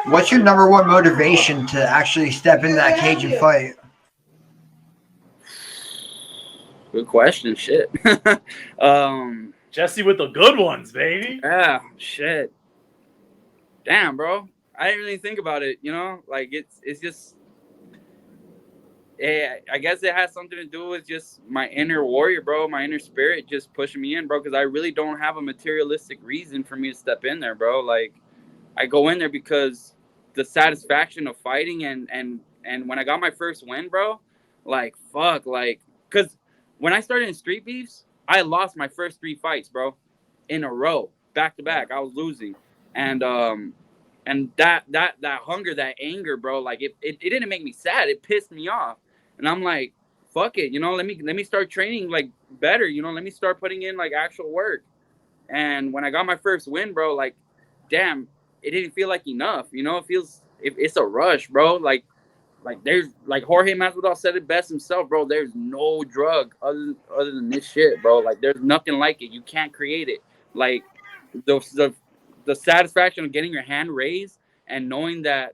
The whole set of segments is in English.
What's your number one motivation to actually step in that cage and fight? Good question. Shit. Jesse with the good ones, baby. Yeah. Shit. Damn, bro. I didn't really think about it. You know, like it's just. I guess it has something to do with just my inner warrior, bro. My inner spirit just pushing me in, bro. Because I really don't have a materialistic reason for me to step in there, bro. Like, I go in there because the satisfaction of fighting and when I got my first win, bro, like fuck, like, because when I started in street beefs, I lost my first 3 fights, bro, in a row, back to back. I was losing, and that hunger, that anger, bro, like it didn't make me sad. It pissed me off, and I'm like, fuck it, you know, let me start training like better, you know, let me start putting in like actual work. And when I got my first win, bro, like, damn, it didn't feel like enough. You know, it's a rush, bro. Like there's like Jorge Masvidal said it best himself, bro. There's no drug other than this shit, bro. Like there's nothing like it. You can't create it. Like the satisfaction of getting your hand raised and knowing that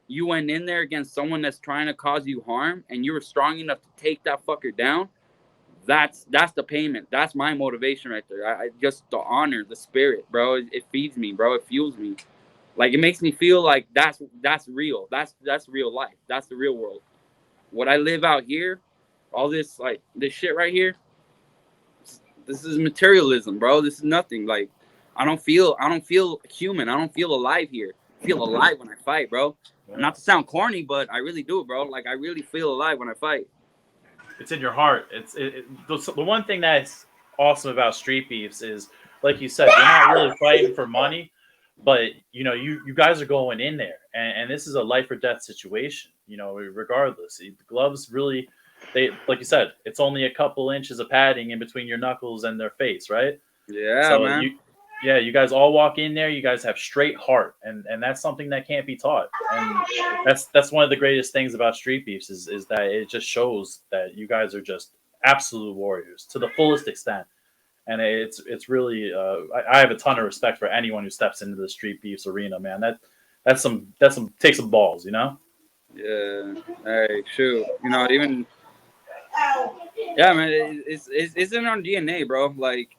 you went in there against someone that's trying to cause you harm and you were strong enough to take that fucker down. That's the payment. That's my motivation right there. I just the honor, the spirit, bro. It feeds me, bro. It fuels me. Like it makes me feel like that's real. That's real life. That's the real world. What I live out here, all this like this shit right here, this is materialism, bro. This is nothing. Like I don't feel human. I don't feel alive here. I feel alive when I fight, bro. Not to sound corny, but I really do, bro. Like I really feel alive when I fight. It's in your heart. The one thing that's awesome about street beefs is, like you said, you're not really fighting for money, but you know you guys are going in there, and this is a life or death situation. You know, regardless, the gloves really, they like you said, it's only a couple inches of padding in between your knuckles and their face, right? Yeah, So man. you guys all walk in there. You guys have straight heart, and that's something that can't be taught. And that's one of the greatest things about street beefs is that it just shows that you guys are just absolute warriors to the fullest extent. And it's really I have a ton of respect for anyone who steps into the street beefs arena, man. That's some take some balls, you know. Yeah. Hey, shoot. You know, even yeah, man. It's in our DNA, bro. Like.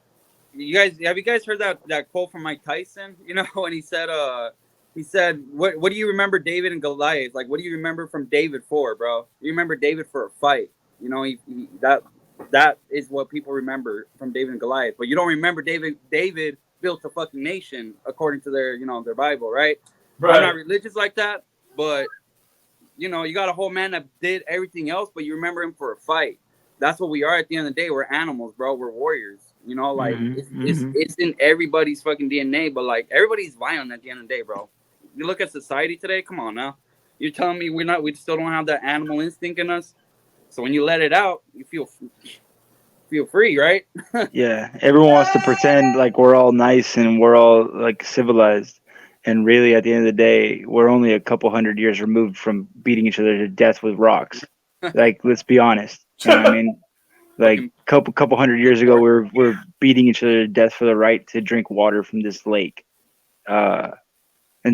Have you guys heard that quote from Mike Tyson? You know, when he said, what do you remember David and Goliath? Like, what do you remember from David for, bro? You remember David for a fight. You know, that is what people remember from David and Goliath. But you don't remember David built a fucking nation according to their Bible, right? I'm not religious like that, but you know, you got a whole man that did everything else, but you remember him for a fight. That's what we are at the end of the day. We're animals, bro. We're warriors. You know, like it's in everybody's fucking DNA, but like everybody's violent at the end of the day, bro. You look at society today, come on now. You're telling me we still don't have that animal instinct in us? So when you let it out, you feel free, right? Yeah, everyone wants to pretend like we're all nice and we're all like civilized. And really, at the end of the day, we're only a couple hundred years removed from beating each other to death with rocks. Like, let's be honest. You know what I mean? Like couple hundred years ago, we're beating each other to death for the right to drink water from this lake, and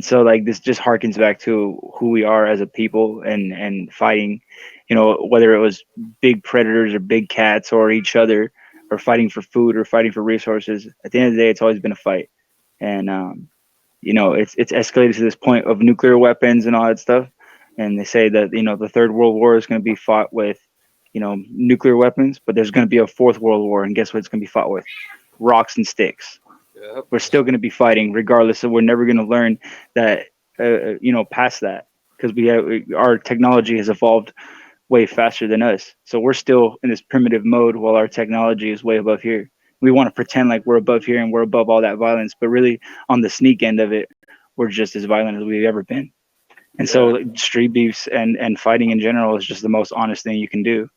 so like this just harkens back to who we are as a people and fighting, you know, whether it was big predators or big cats or each other, or fighting for food or fighting for resources. At the end of the day, it's always been a fight, and you know, it's escalated to this point of nuclear weapons and all that stuff, and they say that the Third World War is going to be fought with nuclear weapons, but there's going to be a Fourth World War, and guess what it's going to be fought with? Rocks and sticks. Yep. We're still going to be fighting regardless of, we're never going to learn that, past that, because our technology has evolved way faster than us. So we're still in this primitive mode while our technology is way above here. We want to pretend like we're above here and we're above all that violence, but really on the sneak end of it, we're just as violent as we've ever been. And so street beefs and fighting in general is just the most honest thing you can do.